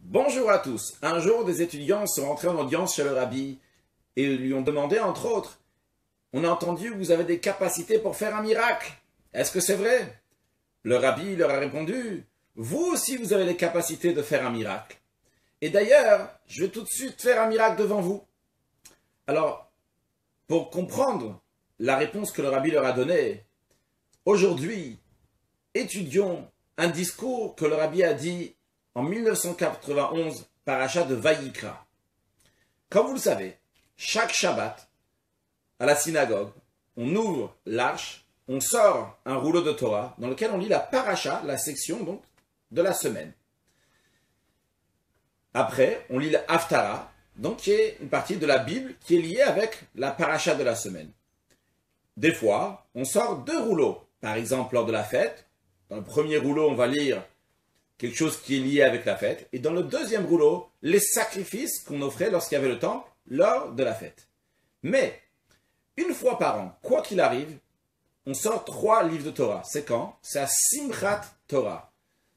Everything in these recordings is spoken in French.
Bonjour à tous. Un jour, des étudiants sont rentrés en audience chez le rabbi et lui ont demandé, entre autres, « On a entendu que vous avez des capacités pour faire un miracle. Est-ce que c'est vrai ?» Le rabbi leur a répondu, « Vous aussi, vous avez les capacités de faire un miracle. Et d'ailleurs, je vais tout de suite faire un miracle devant vous. » Alors, pour comprendre la réponse que le rabbi leur a donnée, aujourd'hui, étudions un discours que le rabbi a dit en 1991, paracha de Vayikra. Comme vous le savez, chaque Shabbat, à la synagogue, on ouvre l'arche, on sort un rouleau de Torah dans lequel on lit la paracha, la section donc de la semaine. Après, on lit le Haftara, donc qui est une partie de la Bible qui est liée avec la paracha de la semaine. Des fois, on sort deux rouleaux. Par exemple, lors de la fête, dans le premier rouleau, on va lire quelque chose qui est lié avec la fête. Et dans le deuxième rouleau, les sacrifices qu'on offrait lorsqu'il y avait le temple, lors de la fête. Mais, une fois par an, quoi qu'il arrive, on sort 3 livres de Torah. C'est quand? C'est à Simchat Torah.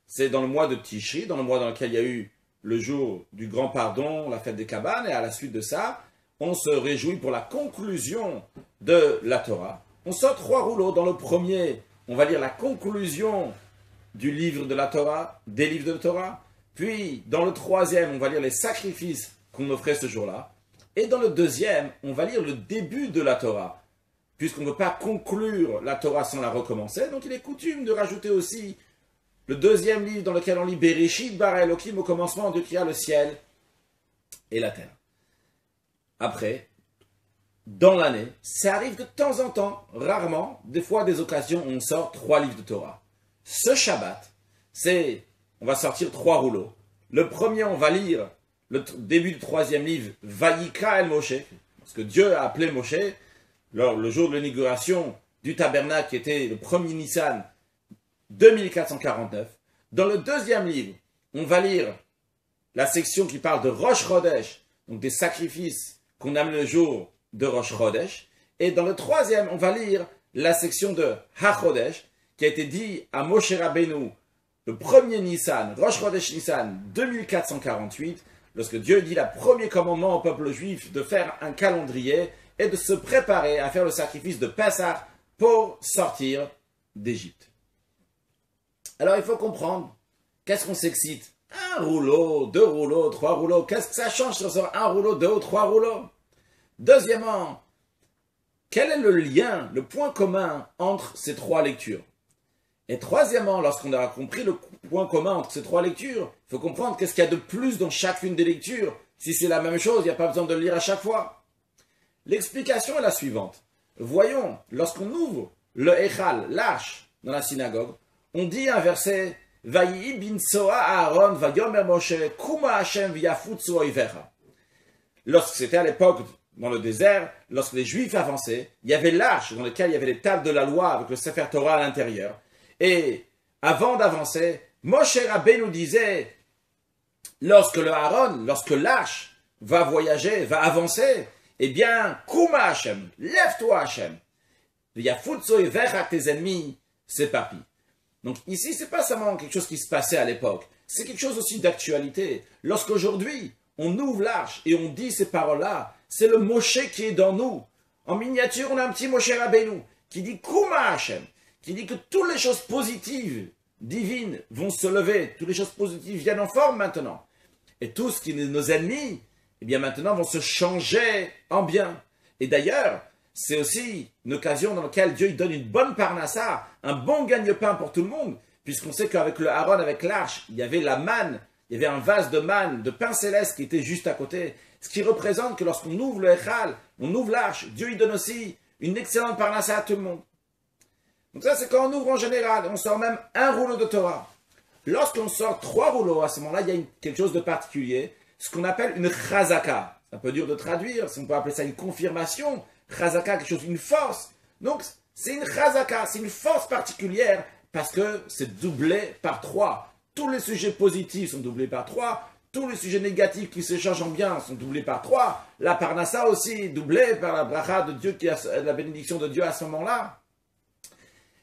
C'est dans le mois de Tishri, dans le mois dans lequel il y a eu le jour du grand pardon, la fête des cabanes, et à la suite de ça, on se réjouit pour la conclusion de la Torah. On sort 3 rouleaux. Dans le premier, on va lire la conclusion du livre de la Torah, des livres de Torah. Puis, dans le troisième, on va lire les sacrifices qu'on offrait ce jour-là. Et dans le deuxième, on va lire le début de la Torah. Puisqu'on ne peut pas conclure la Torah sans la recommencer, donc il est coutume de rajouter aussi le deuxième livre dans lequel on lit Bereshit bara Elohim, au commencement, Dieu créa le ciel et la terre. Après, dans l'année, ça arrive de temps en temps, rarement, des fois des occasions où on sort 3 livres de Torah. Ce Shabbat, on va sortir 3 rouleaux. Le premier, on va lire le début du troisième livre, Vayikra el Moshe, parce que Dieu a appelé Moshe, le jour de l'inauguration du tabernacle, qui était le premier Nissan 2449. Dans le deuxième livre, on va lire la section qui parle de Rosh Chodesh, donc des sacrifices qu'on amène le jour de Rosh Chodesh. Et dans le troisième, on va lire la section de HaChodesh, qui a été dit à Moshe Rabbeinu, le premier Nissan, Rosh Chodesh Nissan 2448, lorsque Dieu dit le premier commandement au peuple juif de faire un calendrier et de se préparer à faire le sacrifice de Pessah pour sortir d'Égypte. Alors il faut comprendre, qu'est-ce qu'on s'excite? Un rouleau, 2 rouleaux, 3 rouleaux, qu'est-ce que ça change si on sort un rouleau, 2 ou 3 rouleaux? Deuxièmement, quel est le lien, le point commun entre ces 3 lectures? Et troisièmement, lorsqu'on aura compris le point commun entre ces 3 lectures, il faut comprendre qu'est-ce qu'il y a de plus dans chacune des lectures. Si c'est la même chose, il n'y a pas besoin de le lire à chaque fois. L'explication est la suivante. Voyons, lorsqu'on ouvre le Echal, l'arche, dans la synagogue, on dit un verset « Vayi bin soa Aaron vayomer Moshe kuma Hashem v'yafutzu oivecha » Lorsque c'était à l'époque dans le désert, lorsque les Juifs avançaient, il y avait l'arche dans laquelle il y avait les tables de la loi avec le Sefer Torah à l'intérieur. Et avant d'avancer, Moshe Rabbeinu disait, lorsque l'arche va voyager, va avancer, eh bien, Kuma Hashem, lève-toi Hashem. V'yafutzu oivecha, tes ennemis s'éparpillent. Donc ici, c'est pas seulement quelque chose qui se passait à l'époque, c'est quelque chose aussi d'actualité. Lorsqu'aujourd'hui, on ouvre l'arche et on dit ces paroles-là, c'est le Moshe qui est dans nous. En miniature, on a un petit Moshe Rabbeinu qui dit Kuma Hashem, qui dit que toutes les choses positives, divines, vont se lever. Toutes les choses positives viennent en forme maintenant. Et tout ce qui est nos ennemis, eh bien maintenant, vont se changer en bien. Et d'ailleurs, c'est aussi une occasion dans laquelle Dieu donne une bonne parnassa, un bon gagne-pain pour tout le monde, puisqu'on sait qu'avec le Aaron, avec l'arche, il y avait la manne, il y avait un vase de manne, de pain céleste qui était juste à côté. Ce qui représente que lorsqu'on ouvre le Echal, on ouvre l'arche, Dieu il donne aussi une excellente parnassa à tout le monde. Donc ça, c'est quand on ouvre en général. On sort même un rouleau de Torah. Lorsqu'on sort 3 rouleaux, à ce moment-là, il y a quelque chose de particulier, ce qu'on appelle une chazaka. C'est un peu dur de traduire, si on peut appeler ça une confirmation. Chazaka, quelque chose, une force. Donc, c'est une chazaka, c'est une force particulière, parce que c'est doublé par 3. Tous les sujets positifs sont doublés par 3. Tous les sujets négatifs qui se changent en bien sont doublés par 3. La parnassa aussi, doublée par la bracha de Dieu, la bénédiction de Dieu à ce moment-là.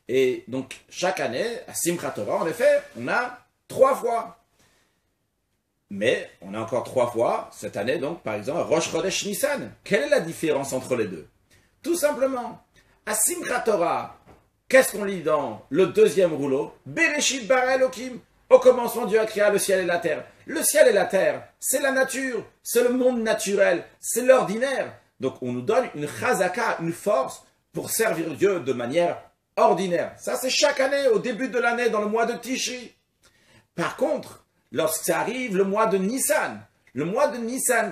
Et donc, chaque année, à Simchat Torah, en effet, on a 3 fois. Mais on a encore 3 fois cette année, donc par exemple, Rosh Chodesh Nissan. Quelle est la différence entre les deux? Tout simplement, à Simchat Torah, qu'est-ce qu'on lit dans le deuxième rouleau? Bereshit bara Elokim. Au commencement, Dieu a créé le ciel et la terre. Le ciel et la terre, c'est la nature, c'est le monde naturel, c'est l'ordinaire. Donc on nous donne une chazaka, une force pour servir Dieu de manière ordinaire. Ça, c'est chaque année, au début de l'année, dans le mois de Tishri. Par contre, lorsque ça arrive le mois de Nissan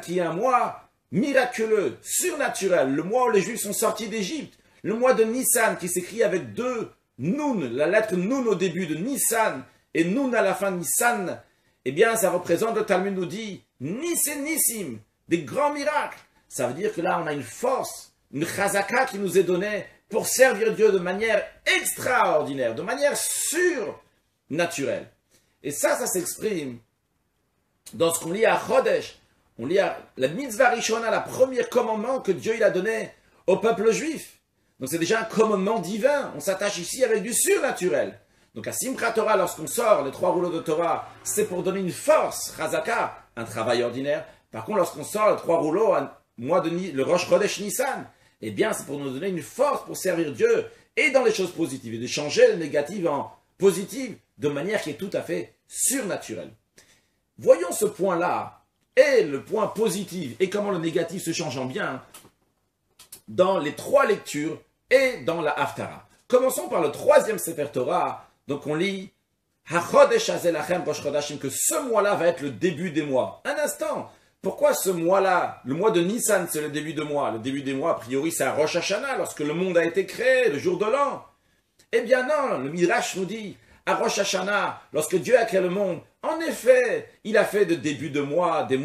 qui est un mois miraculeux, surnaturel, le mois où les Juifs sont sortis d'Égypte, le mois de Nissan qui s'écrit avec 2 Nun, la lettre Nun au début de Nissan et Nun à la fin de Nissan, eh bien ça représente, le Talmud nous dit, Nis et Nissim, des grands miracles. Ça veut dire que là on a une force, une chazaka qui nous est donnée pour servir Dieu de manière extraordinaire, de manière surnaturelle. Et ça s'exprime dans ce qu'on lit à Chodesh. On lit à la mitzvah rishona, la première commandement que Dieu il a donné au peuple juif. Donc c'est déjà un commandement divin. On s'attache ici avec du surnaturel. Donc à Simchat Torah, lorsqu'on sort les 3 rouleaux de Torah, c'est pour donner une force, chazaka, un travail ordinaire. Par contre, lorsqu'on sort les 3 rouleaux, le Rosh Chodesh Nissan, eh bien c'est pour nous donner une force pour servir Dieu et dans les choses positives, et de changer le négatif en positif, de manière qui est tout à fait surnaturelle. Voyons ce point-là, et le point positif, et comment le négatif se change en bien, dans les 3 lectures et dans la Haftara. Commençons par le 3e Sefer Torah. Donc on lit HaChodesh Hazeh Lachem Rosh Chodashim, que ce mois-là va être le début des mois. Un instant, pourquoi ce mois-là, le mois de Nissan, c'est le début de mois? Le début des mois, a priori, c'est à Rosh Hashanah, lorsque le monde a été créé, le jour de l'an. Eh bien non, le Midrash nous dit, à Rosh Hashanah, lorsque Dieu a créé le monde, en effet, il a fait de début de mois, des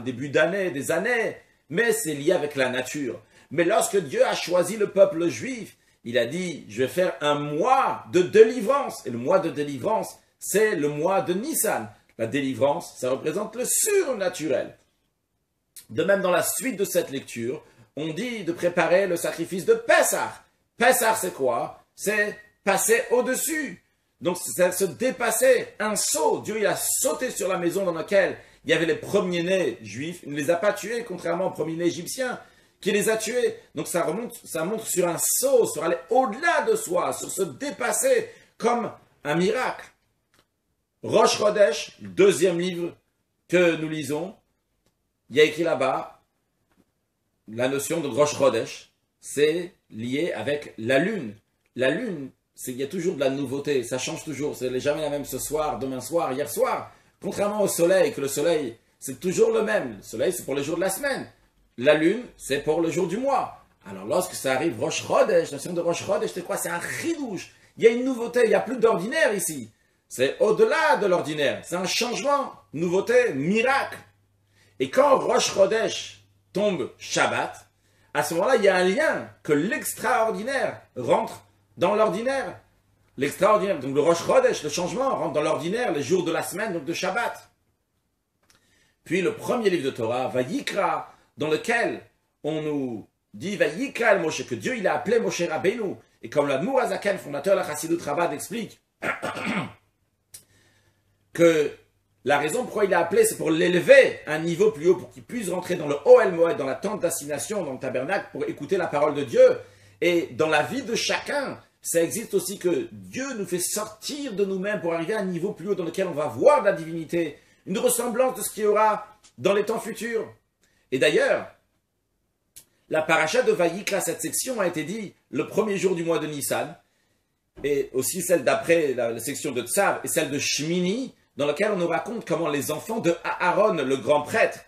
débuts d'années, des années, mais c'est lié avec la nature. Mais lorsque Dieu a choisi le peuple juif, il a dit, je vais faire un mois de délivrance. Et le mois de délivrance, c'est le mois de Nissan. La délivrance, ça représente le surnaturel. De même, dans la suite de cette lecture, on dit de préparer le sacrifice de Pessah. Pessah, c'est quoi? C'est passer au-dessus. Donc, c'est se dépasser. Un saut. Dieu, il a sauté sur la maison dans laquelle il y avait les premiers-nés juifs. Il ne les a pas tués, contrairement aux premiers-nés égyptiens, qui les a tués. Donc, ça montre sur un saut, sur aller au-delà de soi, sur se dépasser comme un miracle. Rosh Chodesh, le 2e livre que nous lisons, il y a écrit là-bas, la notion de Rosh Chodesh, c'est lié avec la lune. La lune, il y a toujours de la nouveauté, ça change toujours, c'est jamais la même ce soir, demain soir, hier soir. Contrairement au soleil, que le soleil, c'est toujours le même. Le soleil, c'est pour les jours de la semaine. La lune, c'est pour le jour du mois. Alors lorsque ça arrive, Rosh Chodesh, la notion de Rosh Chodesh, c'est quoi? C'est un chidouche. Il y a une nouveauté, il n'y a plus d'ordinaire ici. C'est au-delà de l'ordinaire, c'est un changement, nouveauté, miracle. Et quand Rosh Chodesh tombe Shabbat, à ce moment-là, il y a un lien que l'extraordinaire rentre dans l'ordinaire. L'extraordinaire, donc le Rosh Chodesh, le changement, rentre dans l'ordinaire, les jours de la semaine, donc de Shabbat. Puis le premier livre de Torah, Vayikra, dans lequel on nous dit Vayikra el Moshe, que Dieu il a appelé Moshe Rabbeinu. Et comme l'Admour Hazaken, fondateur de la Chassidut Chabad, explique que la raison pourquoi il a appelé, c'est pour l'élever à un niveau plus haut, pour qu'il puisse rentrer dans le Ohel Moed, dans la tente d'assignation, dans le tabernacle, pour écouter la parole de Dieu. Et dans la vie de chacun, ça existe aussi que Dieu nous fait sortir de nous-mêmes pour arriver à un niveau plus haut dans lequel on va voir la divinité, une ressemblance de ce qu'il y aura dans les temps futurs. Et d'ailleurs, la paracha de Vayikra, cette section a été dit le premier jour du mois de Nissan, et aussi celle d'après, la section de Tzav, et celle de Shmini, dans laquelle on nous raconte comment les enfants de Aaron, le grand prêtre,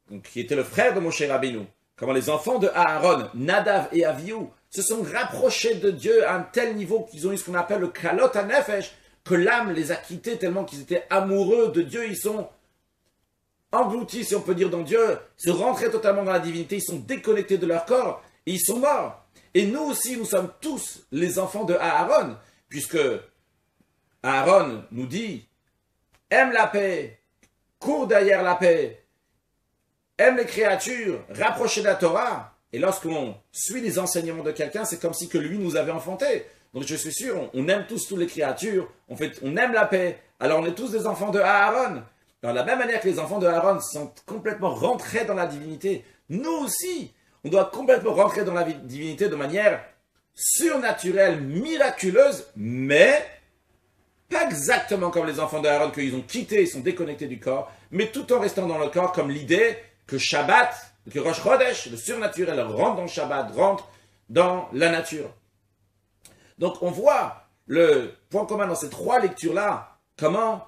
donc, qui était le frère de Moshe Rabbeinu, comment les enfants de Aaron, Nadav et Avihu, se sont rapprochés de Dieu à un tel niveau qu'ils ont eu ce qu'on appelle le Kalot HaNefesh, que l'âme les a quittés tellement qu'ils étaient amoureux de Dieu, ils sont engloutis, si on peut dire, dans Dieu, ils sont rentrés totalement dans la divinité, ils sont déconnectés de leur corps, et ils sont morts. Et nous aussi, nous sommes tous les enfants de Aaron, puisque Aaron nous dit, aime la paix, cours derrière la paix, aime les créatures, rapprochez de la Torah. Et lorsqu'on suit les enseignements de quelqu'un, c'est comme si que lui nous avait enfantés. Donc je suis sûr, on aime tous toutes les créatures, on aime la paix. Alors on est tous des enfants de Aaron. Alors, de la même manière que les enfants de Aaron sont complètement rentrés dans la divinité, nous aussi, on doit complètement rentrer dans la divinité de manière surnaturelle, miraculeuse, mais pas exactement comme les enfants de Aaron qu'ils ont quitté, ils sont déconnectés du corps, mais tout en restant dans le corps, comme l'idée que Shabbat, que Rosh Chodesh, le surnaturel, rentre dans le Shabbat, rentre dans la nature. Donc on voit le point commun dans ces trois lectures-là, comment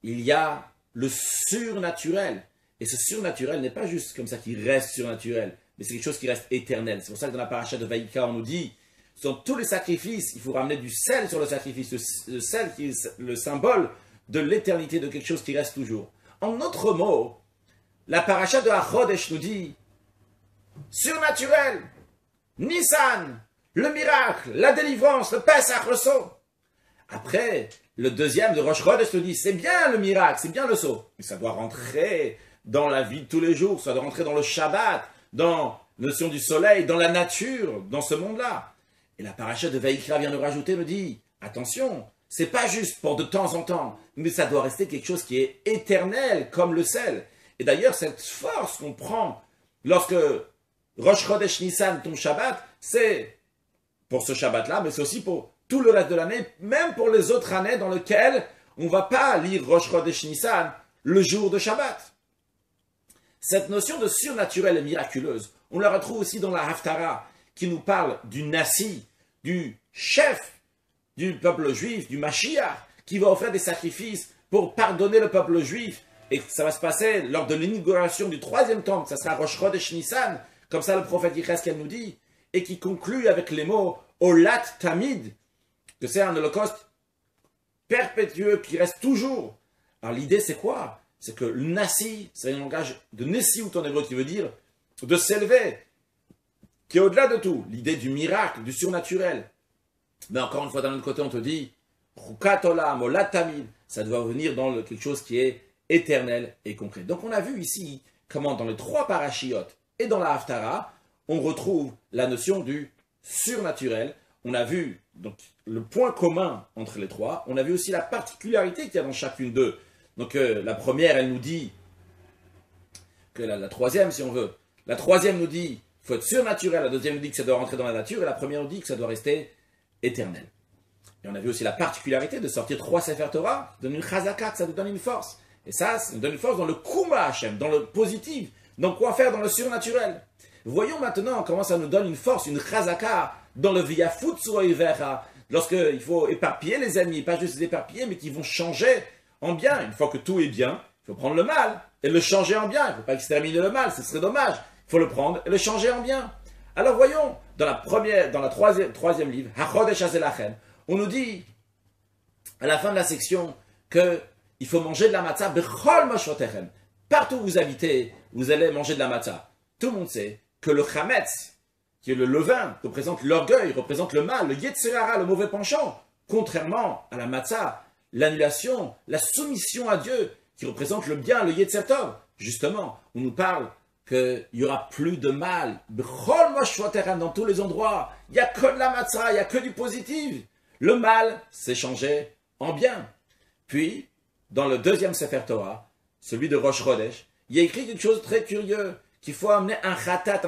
il y a le surnaturel. Et ce surnaturel n'est pas juste comme ça qui reste surnaturel, mais c'est quelque chose qui reste éternel. C'est pour ça que dans la paracha de Vaïka, on nous dit, sur tous les sacrifices, il faut ramener du sel sur le sacrifice, le sel qui est le symbole de l'éternité, de quelque chose qui reste toujours. En d'autres mots, la paracha de HaChodesh nous dit, surnaturel, Nissan, le miracle, la délivrance, le Pesach, le sceau. Après, le deuxième de Rosh Chodesh nous dit, c'est bien le miracle, c'est bien le sceau, mais ça doit rentrer dans la vie de tous les jours, ça doit rentrer dans le Shabbat, dans la notion du soleil, dans la nature, dans ce monde-là. Et la paracha de Vaïkra vient nous rajouter, nous dit, attention, c'est pas juste pour de temps en temps, mais ça doit rester quelque chose qui est éternel, comme le sel. Et d'ailleurs, cette force qu'on prend lorsque Rosh Chodesh Nissan tombe Shabbat, c'est pour ce Shabbat-là, mais c'est aussi pour tout le reste de l'année, même pour les autres années dans lesquelles on ne va pas lire Rosh Chodesh Nissan le jour de Shabbat. Cette notion de surnaturel et miraculeuse, on la retrouve aussi dans la Haftara, qui nous parle du Nassi, du chef du peuple juif, du Mashiach, qui va offrir des sacrifices pour pardonner le peuple juif. Et ça va se passer lors de l'inauguration du troisième temple, ça sera Rosh Chodesh Nissan, comme ça le prophète Yecheskel nous dit, et qui conclut avec les mots Olat Tamid, que c'est un holocauste perpétueux qui reste toujours. Alors l'idée c'est quoi? C'est que le Nassi, c'est un langage de Nessiut en hébreu qui veut dire de s'élever, qui est au-delà de tout, l'idée du miracle, du surnaturel. Mais encore une fois, d'un autre côté, on te dit, Chukat Olam, Olat Tamid, ça doit venir dans quelque chose qui est éternel et concret. Donc on a vu ici comment dans les trois parachiotes et dans la Haftara, on retrouve la notion du surnaturel. On a vu donc le point commun entre les trois. On a vu aussi la particularité qu'il y a dans chacune d'eux. Donc la première, elle nous dit que la troisième, si on veut, la troisième nous dit qu'il faut être surnaturel, la deuxième nous dit que ça doit rentrer dans la nature, et la première nous dit que ça doit rester éternel. Et on a vu aussi la particularité de sortir trois Sefer Torah, de donne une chazaka, que ça nous donne une force. Et ça nous donne une force dans le Kuma Hashem, dans le positif, dans quoi faire dans le surnaturel. Voyons maintenant comment ça nous donne une force, une chazaka, dans le Viyafutsu Oivera, lorsqu'il faut éparpiller les ennemis, pas juste les éparpiller, mais qui vont changer en bien. Une fois que tout est bien, il faut prendre le mal et le changer en bien. Il ne faut pas exterminer le mal, ce serait dommage. Il faut le prendre et le changer en bien. Alors voyons, dans la troisième livre, HaChodesh Hazelachem, on nous dit, à la fin de la section, qu'il faut manger de la matzah, bechol moshvotechem. Partout où vous habitez, vous allez manger de la matzah. Tout le monde sait que le chametz, qui est le levain, représente l'orgueil, représente le mal, le yetzer hara, le mauvais penchant. Contrairement à la matzah, l'annulation, la soumission à Dieu, qui représente le bien, le yetzer tov. Justement, on nous parle qu'il n'y aura plus de mal. Bechol moshvotechem, dans tous les endroits, il n'y a que de la matzah, il n'y a que du positif. Le mal s'est changé en bien. Puis, dans le deuxième Sefer Torah, celui de Rosh Chodesh, il y a écrit quelque chose de très curieux, qu'il faut amener un khatat,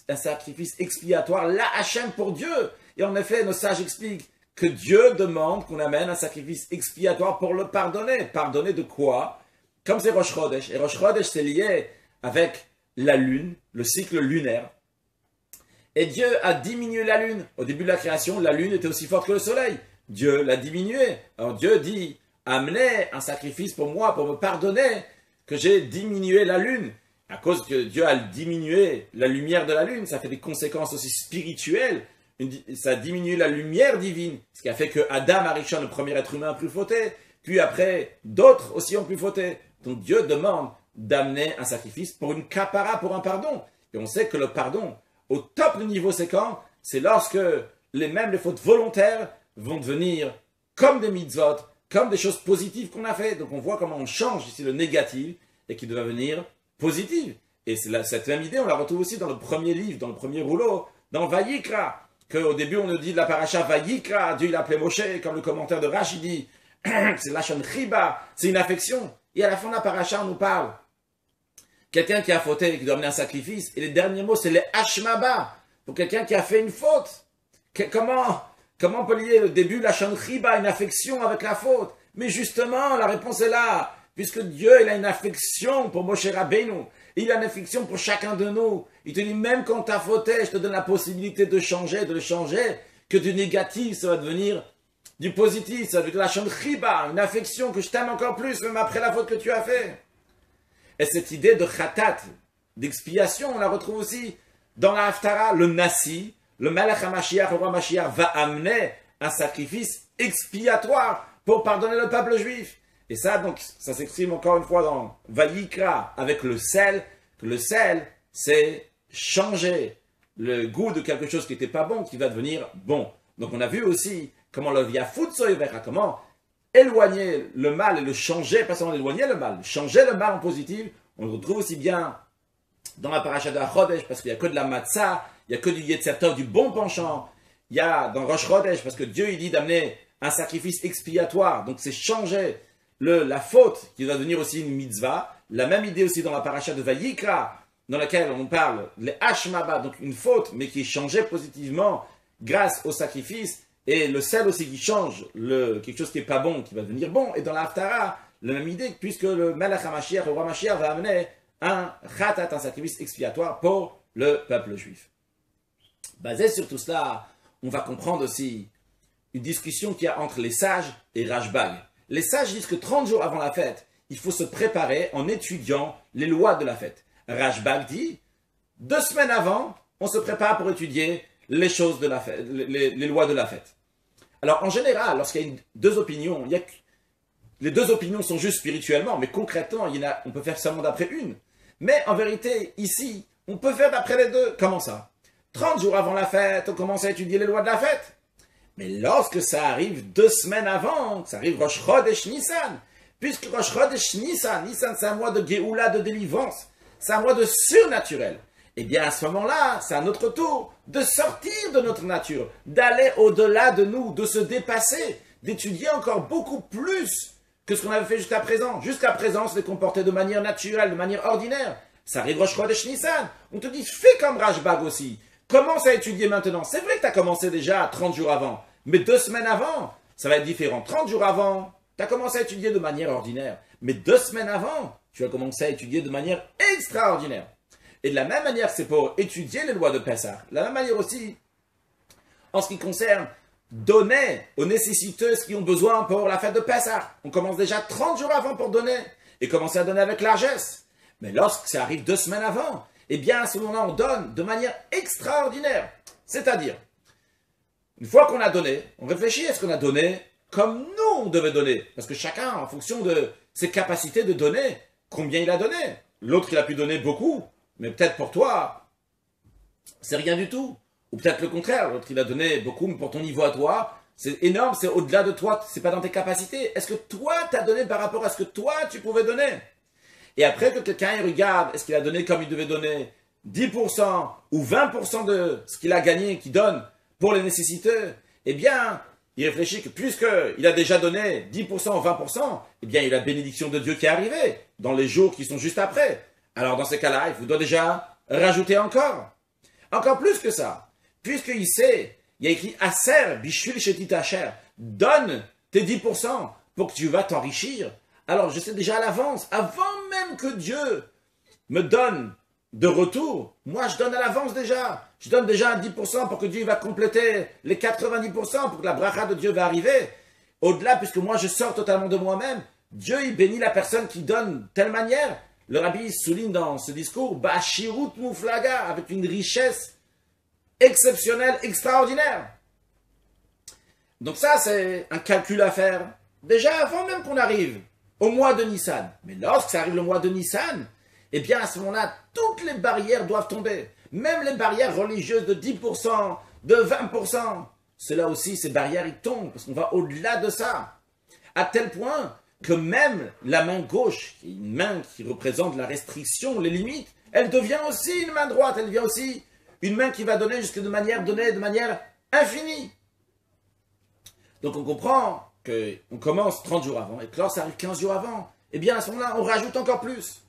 un sacrifice expiatoire, la Hachem pour Dieu. Et en effet, nos sages expliquent que Dieu demande qu'on amène un sacrifice expiatoire pour le pardonner. Pardonner de quoi? Comme c'est Rosh Chodesh. Et Rosh Chodesh, c'est lié avec la lune, le cycle lunaire. Et Dieu a diminué la lune. Au début de la création, la lune était aussi forte que le soleil. Dieu l'a diminué. Alors Dieu dit, amenez un sacrifice pour moi, pour me pardonner, que j'ai diminué la lune. À cause que Dieu a diminué la lumière de la lune, ça fait des conséquences aussi spirituelles. Ça a diminué la lumière divine, ce qui a fait que Adam Arishon, le premier être humain, a pu fauter. Puis après, d'autres aussi ont pu fauter. Donc Dieu demande d'amener un sacrifice pour une kapara, pour un pardon. Et on sait que le pardon, au top du niveau, c'est quand? C'est lorsque les fautes volontaires vont devenir comme des mitzvot, comme des choses positives qu'on a fait. Donc on voit comment on change ici le négatif et qui doit venir positif. Et cette même idée, on la retrouve aussi dans le premier livre, dans le premier rouleau, dans Vayikra, qu'au début on nous dit de la paracha Vayikra, Dieu il appelait Moshe, comme le commentaire de Rashi dit, c'est Lachon Chiba, c'est une affection. Il Et à la fin de la paracha, on nous parle quelqu'un qui a fauté et qui doit amener un sacrifice. Et les derniers mots, c'est les hashmaba, pour quelqu'un qui a fait une faute. Comment on peut lier le début, la chanriba, une affection avec la faute? Mais justement, la réponse est là. Puisque Dieu, il a une affection pour Moshe Rabbeinu. Il a une affection pour chacun de nous. Il te dit, même quand tu as fauté, je te donne la possibilité de changer, de le changer, que du négatif, ça va devenir du positif, ça va devenir la chanriba, une affection que je t'aime encore plus, même après la faute que tu as fait. Et cette idée de khatat, d'expiation, on la retrouve aussi dans la Haftara, le Nasi, le Melech HaMashiach, le roi Mashiach, va amener un sacrifice expiatoire pour pardonner le peuple juif. Et ça, donc, ça s'exprime encore une fois dans Vayikra, avec le sel, que le sel, c'est changer le goût de quelque chose qui n'était pas bon, qui va devenir bon. Donc on a vu aussi comment le Viafutsoyvera, comment éloigner le mal et le changer, pas seulement éloigner le mal, changer le mal en positif. On le retrouve aussi bien dans la paracha de Chodesh, parce qu'il n'y a que de la matzah, il n'y a que du Yetzer Tov, du bon penchant. Il y a dans Rosh Chodesh, parce que Dieu il dit d'amener un sacrifice expiatoire, donc c'est changer la faute qui va devenir aussi une mitzvah. La même idée aussi dans la paracha de Vayikra, dans laquelle on parle les hashmaba, donc une faute, mais qui est changée positivement grâce au sacrifice, et le sel aussi qui change quelque chose qui n'est pas bon, qui va devenir bon. Et dans la Haftara, la même idée, puisque le Melech HaMashiach, le roi Mashiach, va amener un khatat, un sacrifice expiatoire pour le peuple juif. Basé sur tout cela, on va comprendre aussi une discussion qu'il y a entre les sages et Rashbag. Les sages disent que 30 jours avant la fête, il faut se préparer en étudiant les lois de la fête. Rashbag dit, 2 semaines avant, on se prépare pour étudier les choses de la fête, les lois de la fête. Alors en général, lorsqu'il y a deux opinions, les deux opinions sont juste spirituellement, mais concrètement, on peut faire seulement d'après une. Mais en vérité, ici, on peut faire d'après les deux. Comment ça? 30 jours avant la fête, on commence à étudier les lois de la fête. Mais lorsque ça arrive 2 semaines avant, ça arrive Rosh Chodesh Nissan, puisque Rosh Chodesh Nissan c'est un mois de Géoula, de délivrance, c'est un mois de surnaturel. Eh bien à ce moment-là, c'est à notre tour de sortir de notre nature, d'aller au-delà de nous, de se dépasser, d'étudier encore beaucoup plus que ce qu'on avait fait jusqu'à présent. Jusqu'à présent, on s'est comporté de manière naturelle, de manière ordinaire. Ça arrive Rosh Chodesh Nissan. On te dit, fais comme Rashbag aussi. Commence à étudier maintenant. C'est vrai que tu as commencé déjà 30 jours avant. Mais 2 semaines avant, ça va être différent. 30 jours avant, tu as commencé à étudier de manière ordinaire. Mais 2 semaines avant, tu as commencé à étudier de manière extraordinaire. Et de la même manière, c'est pour étudier les lois de Pessah. De la même manière aussi, en ce qui concerne donner aux nécessiteuses qui ont besoin pour la fête de Pessah. On commence déjà 30 jours avant pour donner. Et commencer à donner avec largesse. Mais lorsque ça arrive 2 semaines avant, eh bien à ce moment-là, on donne de manière extraordinaire. C'est-à-dire, une fois qu'on a donné, on réfléchit à ce qu'on a donné comme nous on devait donner. Parce que chacun, en fonction de ses capacités de donner, combien il a donné. L'autre, il a pu donner beaucoup, mais peut-être pour toi, c'est rien du tout. Ou peut-être le contraire, l'autre, il a donné beaucoup, mais pour ton niveau à toi, c'est énorme, c'est au-delà de toi, c'est pas dans tes capacités. Est-ce que toi, tu as donné par rapport à ce que toi, tu pouvais donner? Et après que quelqu'un regarde, est-ce qu'il a donné comme il devait donner 10% ou 20% de ce qu'il a gagné, qu'il donne pour les nécessiteux, eh bien, il réfléchit que puisqu'il a déjà donné 10% ou 20%, eh bien, il y a la bénédiction de Dieu qui est arrivée dans les jours qui sont juste après. Alors, dans ces cas-là, il vous doit déjà rajouter encore. Encore plus que ça. Puisqu'il sait, il y a écrit « Aser, bishul shetit asher » donne tes 10% pour que tu vas t'enrichir. Alors, je sais déjà à l'avance, avant même que Dieu me donne de retour, moi je donne à l'avance déjà. Je donne déjà un 10% pour que Dieu va compléter les 90% pour que la bracha de Dieu va arriver. Au-delà, puisque moi je sors totalement de moi-même, Dieu il bénit la personne qui donne de telle manière. Le rabbi souligne dans ce discours, Bashirut Muflaga, avec une richesse exceptionnelle, extraordinaire. Donc ça, c'est un calcul à faire. Déjà avant même qu'on arrive au mois de Nissan. Mais lorsque ça arrive le mois de Nissan, eh bien à ce moment-là, toutes les barrières doivent tomber. Même les barrières religieuses de 10%, de 20%. Cela aussi, ces barrières, ils tombent, parce qu'on va au-delà de ça. À tel point que même la main gauche, qui est une main qui représente la restriction, les limites, elle devient aussi une main droite, elle devient aussi une main qui va donner jusqu'à de manière infinie. Donc on comprend qu'on commence 30 jours avant, et que lorsque ça arrive 15 jours avant, eh bien à ce moment-là, on rajoute encore plus.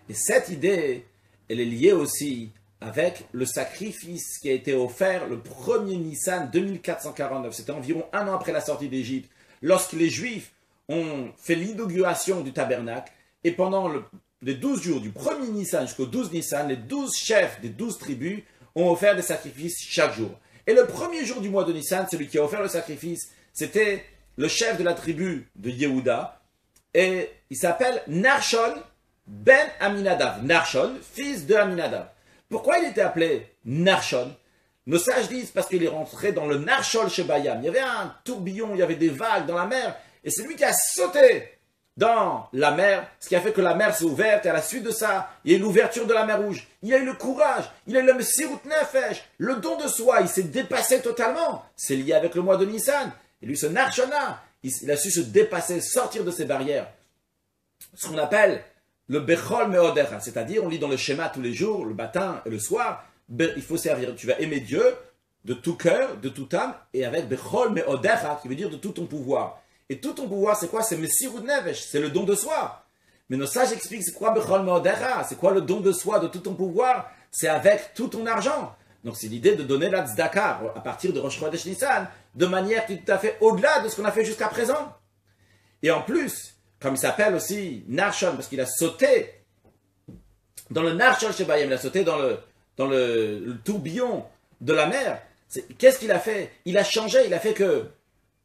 Et cette idée, elle est liée aussi avec le sacrifice qui a été offert le 1er Nissan 2449. C'était environ un an après la sortie d'Égypte, lorsque les Juifs ont fait l'inauguration du tabernacle. Et pendant les 12 jours du 1er Nissan jusqu'au 12 Nissan, les 12 chefs des 12 tribus ont offert des sacrifices chaque jour. Et le premier jour du mois de Nissan, celui qui a offert le sacrifice, c'était le chef de la tribu de Yehuda. Et il s'appelle Narshon ben Aminadav. Narshon, fils de Aminadav. Pourquoi il était appelé Narshon? Nos sages disent parce qu'il est rentré dans le Narshol Shebayam. Il y avait un tourbillon, il y avait des vagues dans la mer. Et c'est lui qui a sauté dans la mer, ce qui a fait que la mer s'est ouverte. Et à la suite de ça, il y a eu l'ouverture de la mer Rouge. Il a eu le courage, il a eu le Messirut Nefesh, le don de soi. Il s'est dépassé totalement. C'est lié avec le mois de Nissan. Et lui, ce Narshona, il a su se dépasser, sortir de ses barrières. Ce qu'on appelle le Bechol Meodecha, c'est-à-dire, on lit dans le schéma tous les jours, le matin et le soir, il faut servir, tu vas aimer Dieu de tout cœur, de toute âme, et avec Bechol Meodecha, qui veut dire de tout ton pouvoir. Et tout ton pouvoir, c'est quoi? C'est Messirut Nefesh, c'est le don de soi. Mais nos sages expliquent, c'est quoi Bechol Meodecha? C'est quoi le don de soi, de tout ton pouvoir? C'est avec tout ton argent. Donc c'est l'idée de donner la tzedaka à partir de Rosh Chodesh Nissan, de manière qui est tout à fait au-delà de ce qu'on a fait jusqu'à présent. Et en plus, comme il s'appelle aussi Narshon, parce qu'il a sauté dans le Narshon Shebayam, il a sauté dans le tourbillon de la mer. Qu'est-ce qu'il a fait? Il a changé, il a fait que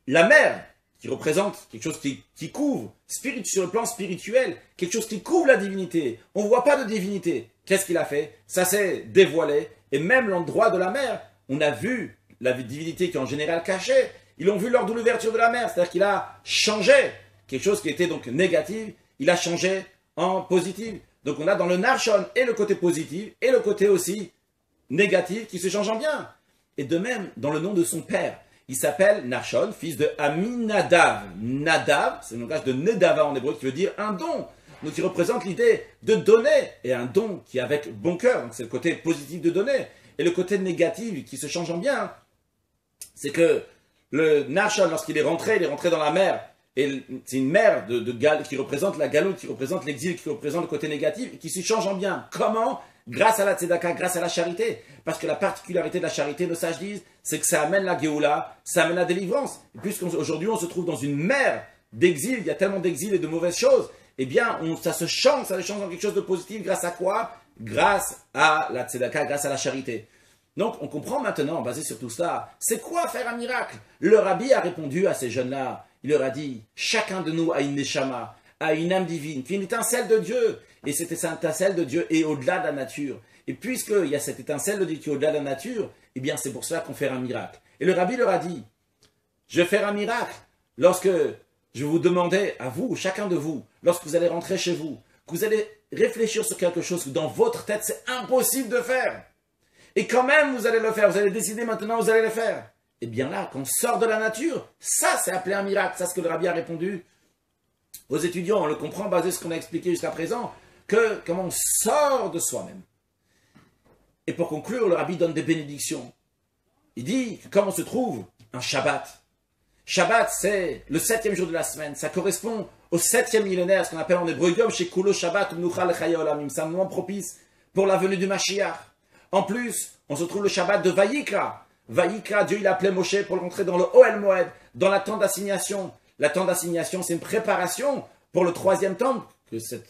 la mer, qui représente quelque chose qui couvre, sur le plan spirituel, quelque chose qui couvre la divinité. On ne voit pas de divinité. Qu'est-ce qu'il a fait? Ça s'est dévoilé. Et même l'endroit de la mer, on a vu la divinité qui est en général cachée. Ils l'ont vu lors de l'ouverture de la mer. C'est-à-dire qu'il a changé quelque chose qui était donc négatif. Il a changé en positif. Donc on a dans le Narshon et le côté positif et le côté aussi négatif qui se change en bien. Et de même, dans le nom de son père, il s'appelle Narshon, fils de Aminadav. Nadav, c'est le langage de Nedava en hébreu qui veut dire un don. Donc il représente l'idée de donner, et un don qui est avec bon cœur, donc c'est le côté positif de donner. Et le côté négatif qui se change en bien, c'est que le Narshon, lorsqu'il est rentré dans la mer, et c'est une mer qui représente la galoute, qui représente l'exil, qui représente le côté négatif, et qui se change en bien. Comment? Grâce à la tzedaka, grâce à la charité. Parce que la particularité de la charité, nos sages disent, c'est que ça amène la Géoula, ça amène la délivrance. Et puisqu'aujourd'hui on se trouve dans une mer d'exil, il y a tellement d'exil et de mauvaises choses, eh bien ça se change en quelque chose de positif. Grâce à quoi? Grâce à la tzedaka, grâce à la charité. Donc on comprend maintenant, basé sur tout cela, c'est quoi faire un miracle? Le rabbi a répondu à ces jeunes-là, il leur a dit, chacun de nous a une neshama, a une âme divine, qui est une étincelle de Dieu. Et cette étincelle de Dieu est au-delà de la nature. Et puisqu'il y a cette étincelle de Dieu qui est au-delà de la nature, eh bien c'est pour cela qu'on fait un miracle. Et le rabbi leur a dit, je vais faire un miracle lorsque je vais vous demander à vous, chacun de vous, lorsque vous allez rentrer chez vous, que vous allez réfléchir sur quelque chose que dans votre tête c'est impossible de faire. Et quand même vous allez le faire, vous allez décider maintenant, vous allez le faire. Et bien là, quand on sort de la nature, ça c'est appelé un miracle. Ça c'est ce que le rabbi a répondu aux étudiants. On le comprend basé sur ce qu'on a expliqué jusqu'à présent, que comment on sort de soi-même. Et pour conclure, le rabbi donne des bénédictions. Il dit que comme on se trouve un Shabbat. Shabbat, c'est le 7e jour de la semaine. Ça correspond au 7e millénaire, ce qu'on appelle en hébreu Yom Shekulo Shabbat Unuchal Chaya Olamim. C'est un moment propice pour la venue du Mashiach. En plus, on se trouve le Shabbat de Vayikra. Vayikra, Dieu il a appelé Moshe pour rentrer dans le Ohel Moed, dans la tente d'assignation. La tente d'assignation, c'est une préparation pour le 3e temple, que cette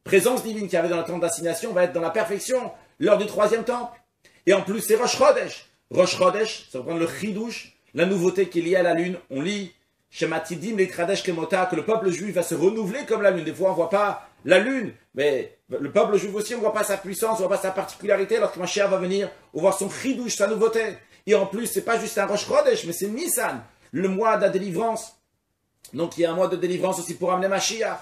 présence divine qu'il y avait dans la tente d'assignation va être dans la perfection lors du 3e temple. Et en plus, c'est Rosh Chodesh. Rosh Chodesh, ça reprend le Chidush, la nouveauté qui est liée à la lune. On lit Shematidim Leitradesh Kemota, que le peuple juif va se renouveler comme la lune. Des fois, on ne voit pas la lune, mais le peuple juif aussi, on ne voit pas sa puissance, on ne voit pas sa particularité. Lorsque Mashiach va venir, on voit son Chidush, sa nouveauté. Et en plus, c'est pas juste un Rosh Chodesh, mais c'est Nissan, le mois de la délivrance. Donc, il y a un mois de délivrance aussi pour amener Mashiach.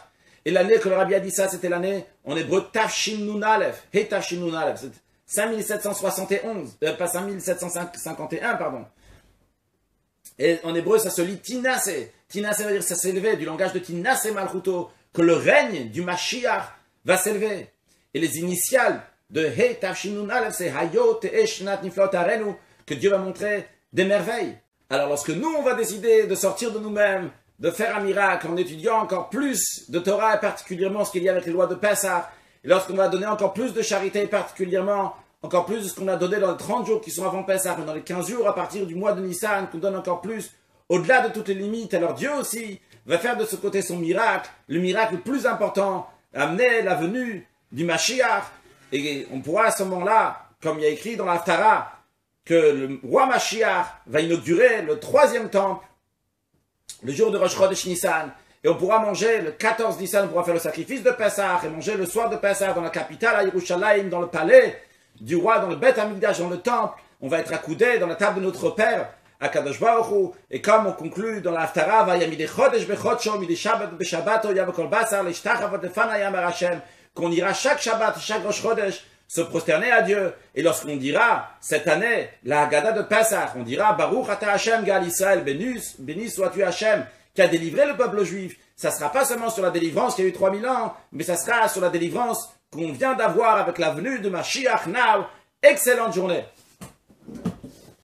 Et l'année que le rabbi a dit ça, c'était l'année en hébreu Tafshin Nun Aleph. Hey Tafshin Nun Aleph. C'est 5771. Pas 5751, pardon. Et en hébreu, ça se lit Tinase. Tinase veut dire ça s'élever, du langage de Tinase Malchuto, que le règne du Mashiach va s'élever. Et les initiales de Hey Tafshin Nun Aleph, c'est Hayot Te'eshnat Niflot Arenu, que Dieu va montrer des merveilles. Alors lorsque nous, on va décider de sortir de nous-mêmes, de faire un miracle en étudiant encore plus de Torah, et particulièrement ce qu'il y a avec les lois de Pessah, et lorsqu'on va donner encore plus de charité, particulièrement encore plus de ce qu'on a donné dans les 30 jours qui sont avant Pessah, mais dans les 15 jours à partir du mois de Nissan, qu'on donne encore plus, au-delà de toutes les limites, alors Dieu aussi va faire de ce côté son miracle, le miracle le plus important, amener la venue du Mashiach, et on pourra à ce moment-là, comme il y a écrit dans l'Haftara, que le roi Mashiach va inaugurer le 3e temple, le jour de Rosh Chodesh Nissan, et on pourra manger le 14 Nissan, on pourra faire le sacrifice de Pessah, et manger le soir de Pessah dans la capitale à Yerushalayim, dans le palais du roi, dans le Beth Amikdash, dans le temple. On va être accoudés dans la table de notre Père, à Kadosh Baruch Hu, et comme on conclut dans la Haftara, Vayamide Chodesh Bechodsho, Mide Shabbat Beshabbato, Yavakol Basar, Leshtachavot Lefanayam Hashem, qu'on ira chaque Shabbat, chaque Rosh Chodesh, se prosterner à Dieu. Et lorsqu'on dira, cette année, la Haggadah de Pessah, on dira, Baruch Ata Hashem Gal Israël, béni sois-tu Hashem, qui a délivré le peuple juif. Ça ne sera pas seulement sur la délivrance qui a eu 3000 ans, mais ça sera sur la délivrance qu'on vient d'avoir avec la venue de Mashiach Now. Excellente journée.